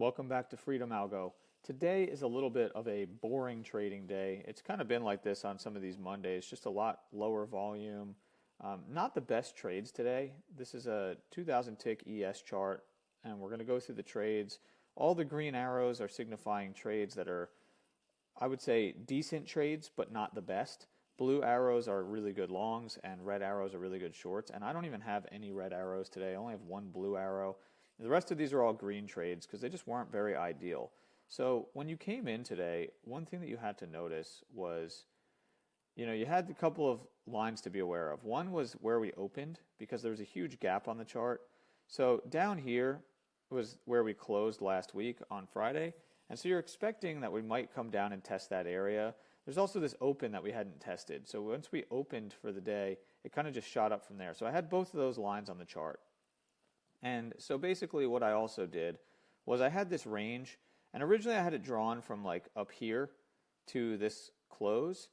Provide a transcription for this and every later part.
Welcome back to Freedom Algo. Today is a little bit of a boring trading day. It's kind of been like this on some of these Mondays, just a lot lower volume. Not the best trades today. This is a 2000 tick ES chart, and we're going to go through the trades. All the green arrows are signifying trades that are, I would say, decent trades, but not the best. Blue arrows are really good longs, and red arrows are really good shorts. And I don't even have any red arrows today. I only have one blue arrow. The rest of these are all green trades because they just weren't very ideal. So when you came in today, one thing that you had to notice was, you had a couple of lines to be aware of. One was where we opened because there was a huge gap on the chart. So down here was where we closed last week on Friday. And so you're expecting that we might come down and test that area. There's also this open that we hadn't tested. So once we opened for the day, it kind of just shot up from there. So I had both of those lines on the chart. And so basically what I also did was I had this range, and originally I had it drawn from like up here to this close,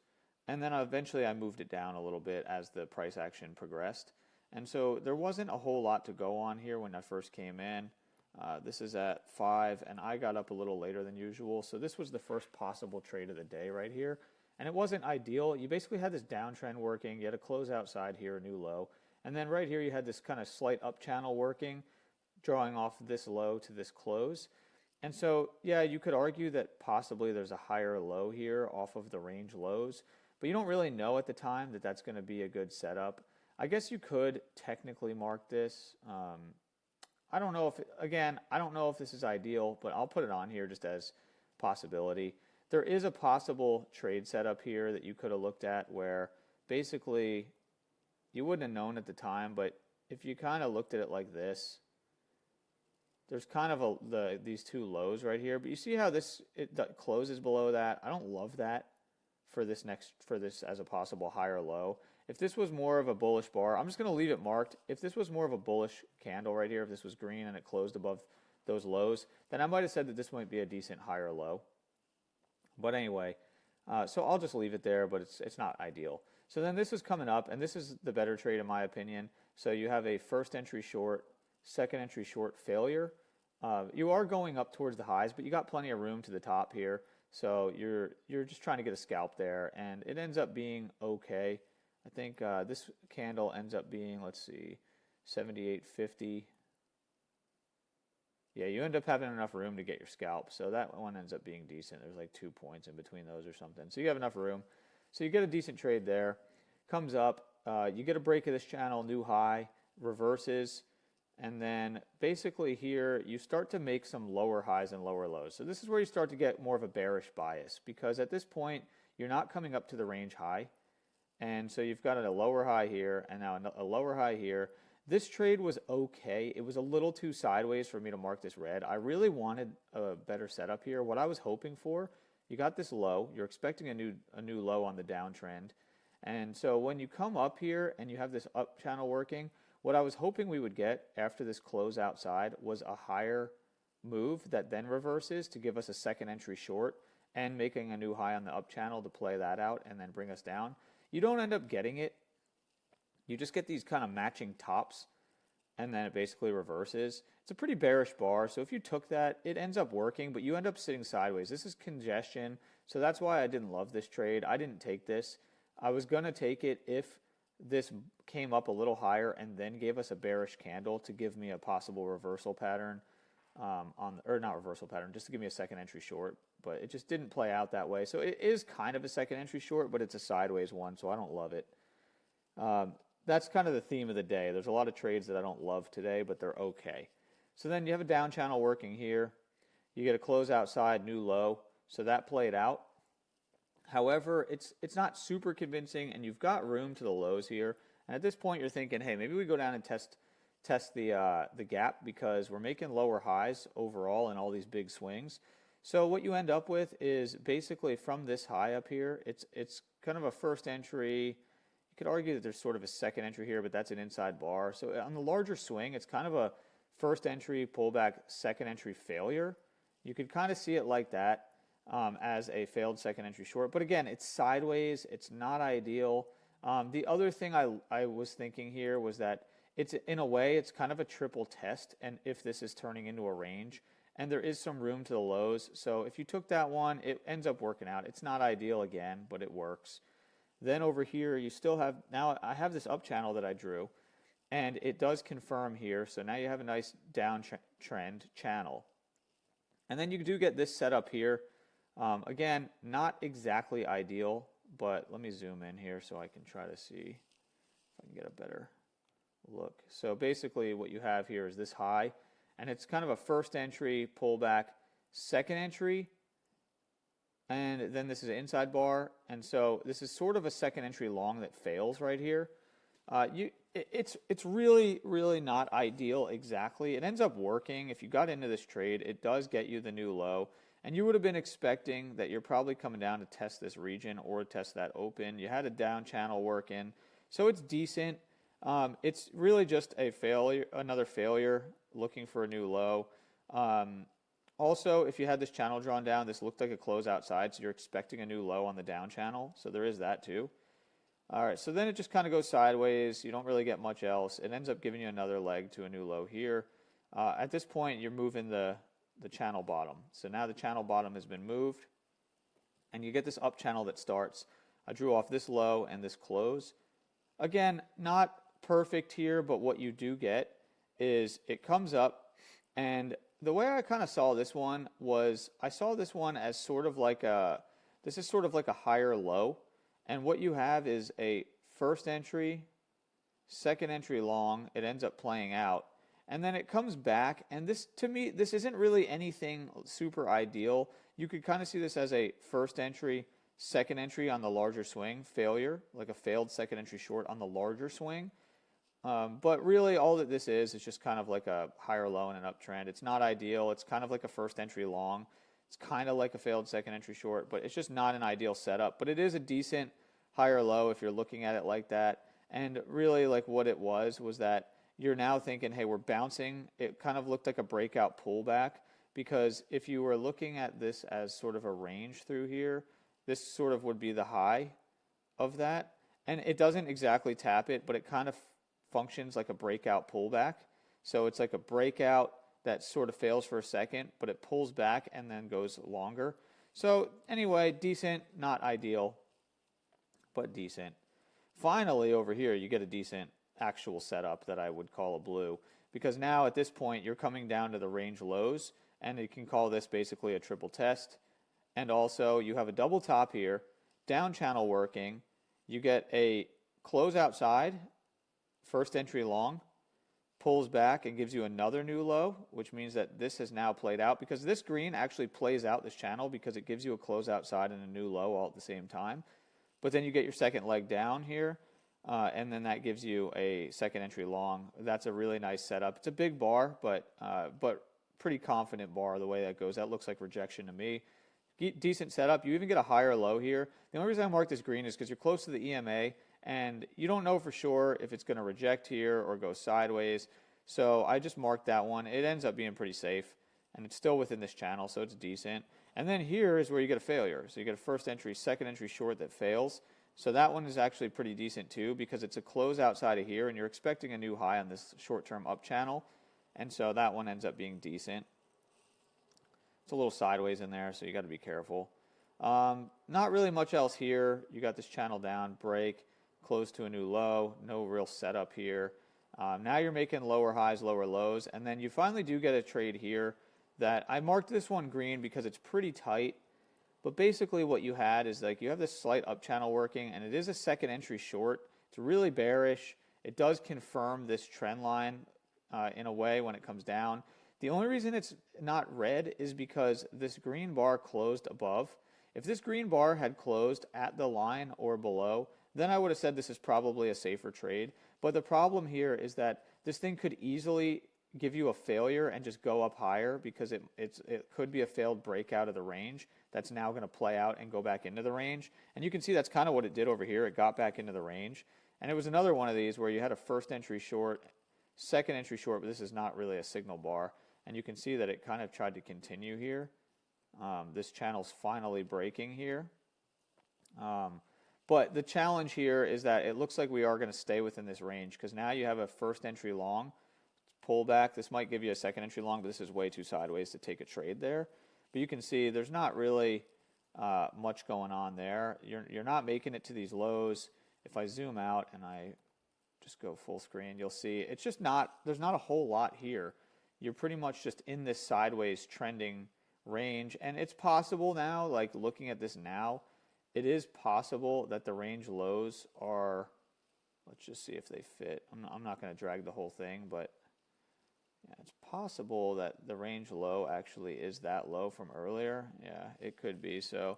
and then eventually I moved it down a little bit as the price action progressed. And so there wasn't a whole lot to go on here when I first came in. This is at 5, and I got up a little later than usual, so this was the first possible trade of the day right here. And it wasn't ideal. You basically had this downtrend working. You had a close outside here, a new low. And then right here you had this kind of slight up channel working, drawing off this low to this close. And so, yeah, you could argue that possibly there's a higher low here off of the range lows, but you don't really know at the time that that's going to be a good setup. I guess you could technically mark this. I don't know if this is ideal, but I'll put it on here just as possibility. There is a possible trade setup here that you could have looked at where basically you wouldn't have known at the time, but if you kind of looked at it like this, there's kind of these two lows right here, but you see how it closes below that. I don't love that for this as a possible higher low. If this was more of a bullish bar, I'm just going to leave it marked. If this was more of a bullish candle right here, if this was green and it closed above those lows, then I might have said that this might be a decent higher low. But anyway, so I'll just leave it there, but it's not ideal. So then this is coming up, and this is the better trade in my opinion. So you have a first entry short, second entry short failure. You are going up towards the highs, but you got plenty of room to the top here. So you're just trying to get a scalp there, and it ends up being okay. I think this candle ends up being, let's see, 78.50. Yeah, you end up having enough room to get your scalp, so that one ends up being decent. There's like 2 points in between those or something. So you have enough room. So you get a decent trade there. Comes up, you get a break of this channel, new high, reverses, and then basically here you start to make some lower highs and lower lows. So this is where you start to get more of a bearish bias because at this point you're not coming up to the range high. And so you've got a lower high here and now a lower high here. This trade was okay. It was a little too sideways for me to mark this red. I really wanted a better setup here. What I was hoping for, you got this low. You're expecting a new low on the downtrend. And so when you come up here and you have this up channel working, what I was hoping we would get after this close outside was a higher move that then reverses to give us a second entry short and making a new high on the up channel to play that out and then bring us down. You don't end up getting it. You just get these kind of matching tops and then it basically reverses. It's a pretty bearish bar, so if you took that, it ends up working, but you end up sitting sideways. This is congestion, so that's why I didn't love this trade. I didn't take this. I was going to take it if this came up a little higher and then gave us a bearish candle to give me a possible reversal pattern, or not reversal pattern, just to give me a second entry short, but it just didn't play out that way. So it is kind of a second entry short, but it's a sideways one, so I don't love it. That's kind of the theme of the day. There's a lot of trades that I don't love today, but they're okay. So then you have a down channel working here. You get a close outside, new low, so that played out. However, it's not super convincing, and you've got room to the lows here. And at this point, you're thinking, hey, maybe we go down and test the gap because we're making lower highs overall in all these big swings. So what you end up with is basically from this high up here, it's kind of a first entry. You could argue that there's sort of a second entry here, but that's an inside bar. So on the larger swing, it's kind of a first entry pullback, second entry failure. You could kind of see it like that. As a failed second entry short. But again, it's sideways. It's not ideal. The other thing I was thinking here was that it's in a way, it's kind of a triple test. And if this is turning into a range, and there is some room to the lows. So if you took that one, it ends up working out. It's not ideal again, but it works. Then over here, you still have, now I have this up channel that I drew, and it does confirm here. So now you have a nice downtrend channel. And then you do get this setup here. Again, not exactly ideal, but let me zoom in here so I can try to see if I can get a better look. So basically what you have here is this high, and it's kind of a first entry pullback, second entry, and then this is an inside bar, and so this is sort of a second entry long that fails right here. It's really not ideal exactly. It ends up working. If you got into this trade, it does get you the new low, and you would have been expecting that you're probably coming down to test this region or test that open. You had a down channel working, so it's decent. It's really just a failure, another failure, looking for a new low. Also, if you had this channel drawn down, this looked like a close outside, so you're expecting a new low on the down channel, so there is that too. All right, so then it just kind of goes sideways. You don't really get much else. It ends up giving you another leg to a new low here. At this point, you're moving the channel bottom. So now the channel bottom has been moved, and you get this up channel that starts. I drew off this low and this close. Again, not perfect here, but what you do get is it comes up, and the way I kind of saw this one was I saw this one as sort of like this is sort of like a higher low, and what you have is a first entry, second entry long. It ends up playing out, and then it comes back, and this, to me, this isn't really anything super ideal. You could kind of see this as a first entry, second entry on the larger swing, failure, like a failed second entry short on the larger swing. But really all that this is just kind of like a higher low and an uptrend. It's not ideal. It's kind of like a first entry long. It's kind of like a failed second entry short, but it's just not an ideal setup. But it is a decent higher low if you're looking at it like that. And really, like, what it was that you're now thinking, hey, we're bouncing. It kind of looked like a breakout pullback, because if you were looking at this as sort of a range through here, this sort of would be the high of that. And it doesn't exactly tap it, but it kind of functions like a breakout pullback. So it's like a breakout that sort of fails for a second, but it pulls back and then goes longer. So anyway, decent, not ideal, but decent. Finally, over here, you get a decent actual setup that I would call a blue, because now at this point, you're coming down to the range lows, and you can call this basically a triple test. And also, you have a double top here, down channel working. You get a close outside, first entry long, pulls back and gives you another new low, which means that this has now played out, because this green actually plays out this channel because it gives you a close outside and a new low all at the same time. But then you get your second leg down here, and then that gives you a second entry long. That's a really nice setup. It's a big bar, but pretty confident bar the way that goes. That looks like rejection to me. Decent setup. You even get a higher low here. The only reason I marked this green is because you're close to the EMA, and you don't know for sure if it's going to reject here or go sideways. So I just marked that one. It ends up being pretty safe, and it's still within this channel, so it's decent. And then here is where you get a failure. So you get a first entry, second entry short that fails. So that one is actually pretty decent too, because it's a close outside of here, and you're expecting a new high on this short-term up channel. And so that one ends up being decent. It's a little sideways in there, so you got to be careful. Not really much else here. You got this channel down, break, close to a new low, no real setup here. Now you're making lower highs, lower lows, and then you finally do get a trade here that I marked this one green because it's pretty tight. But basically what you had is, like, you have this slight up channel working, and it is a second entry short. It's really bearish. It does confirm this trend line in a way when it comes down. The only reason it's not red is because this green bar closed above. If this green bar had closed at the line or below, then I would have said this is probably a safer trade. But the problem here is that this thing could easily give you a failure and just go up higher, because it could be a failed breakout of the range that's now going to play out and go back into the range. And you can see that's kind of what it did over here. It got back into the range. And it was another one of these where you had a first entry short, second entry short, but this is not really a signal bar. And you can see that it kind of tried to continue here. This channel's finally breaking here. But the challenge here is that it looks like we are going to stay within this range, because now you have a first entry long, pullback. This might give you a second entry long, but this is way too sideways to take a trade there. But you can see there's not really much going on there. You're not making it to these lows. If I zoom out and I just go full screen, you'll see it's just not, there's not a whole lot here. You're pretty much just in this sideways trending range. And it's possible now, like looking at this now, it is possible that the range lows are, let's just see if they fit. I'm not going to drag the whole thing, but yeah, it's possible that the range low actually is that low from earlier. Yeah, it could be. So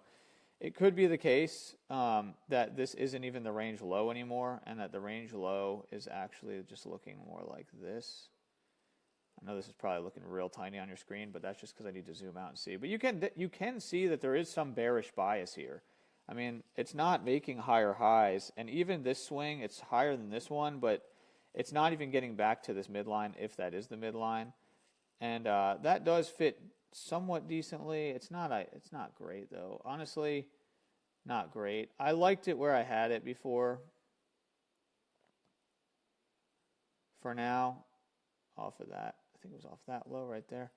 it could be the case that this isn't even the range low anymore, and that the range low is actually just looking more like this. I know this is probably looking real tiny on your screen, but that's just because I need to zoom out and see. But you can see that there is some bearish bias here. I mean, it's not making higher highs, and even this swing, it's higher than this one, but it's not even getting back to this midline, if that is the midline. And that does fit somewhat decently. It's not great, though. Honestly, not great. I liked it where I had it before. For now, off of that. I think it was off that low right there.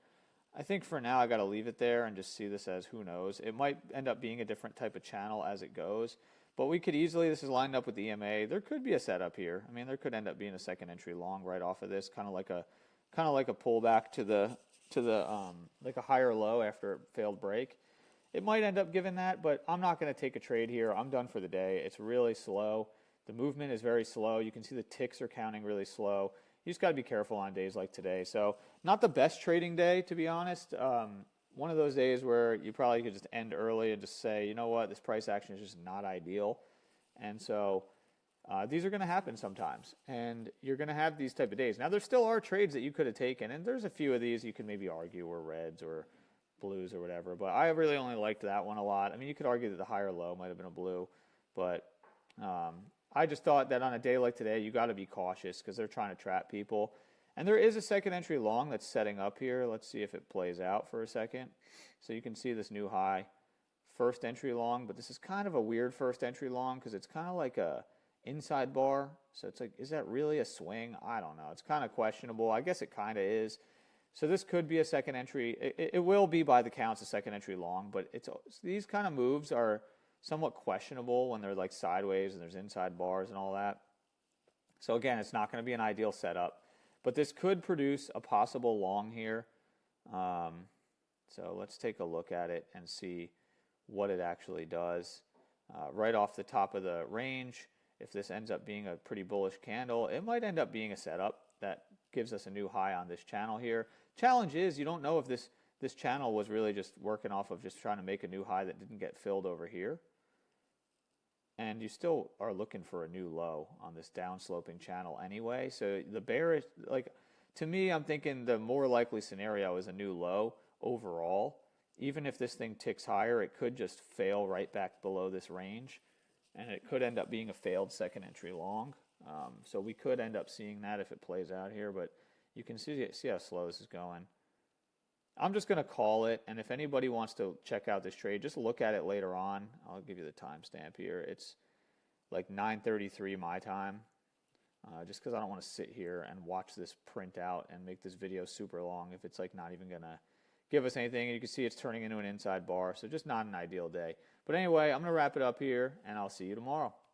I think for now I got to leave it there and just see this as who knows. It might end up being a different type of channel as it goes, but we could easily, this is lined up with the EMA. There could be a setup here. I mean, there could end up being a second entry long right off of this, kind of like a pullback to the like a higher low after a failed break. It might end up giving that, but I'm not going to take a trade here. I'm done for the day. It's really slow. The movement is very slow. You can see the ticks are counting really slow. You just got to be careful on days like today. So not the best trading day, to be honest. One of those days where you probably could just end early and just say, you know what, this price action is just not ideal. And so these are going to happen sometimes. And you're going to have these type of days. Now, there still are trades that you could have taken. And there's a few of these you could maybe argue were reds or blues or whatever. But I really only liked that one a lot. I mean, you could argue that the higher low might have been a blue. But I just thought that on a day like today, you got to be cautious because they're trying to trap people. And there is a second entry long that's setting up here. Let's see if it plays out for a second. So you can see this new high, first entry long, but this is kind of a weird first entry long because it's kind of like a inside bar. So it's like, is that really a swing? I don't know. It's kind of questionable. I guess it kind of is. So this could be a second entry. It will be by the counts a second entry long, but these kind of moves are somewhat questionable when they're like sideways and there's inside bars and all that. So again, it's not going to be an ideal setup, but this could produce a possible long here. So let's take a look at it and see what it actually does. Right off the top of the range, if this ends up being a pretty bullish candle, it might end up being a setup that gives us a new high on this channel here. Challenge is you don't know if this channel was really just working off of just trying to make a new high that didn't get filled over here. And you still are looking for a new low on this downsloping channel anyway. So the bearish, like, to me, I'm thinking the more likely scenario is a new low overall. Even if this thing ticks higher, it could just fail right back below this range. And it could end up being a failed second entry long. So we could end up seeing that if it plays out here. But you can see how slow this is going. I'm just going to call it, and if anybody wants to check out this trade, just look at it later on. I'll give you the timestamp here. It's like 9:33 my time, just because I don't want to sit here and watch this print out and make this video super long if it's like not even going to give us anything. And you can see it's turning into an inside bar, so just not an ideal day. But anyway, I'm going to wrap it up here, and I'll see you tomorrow.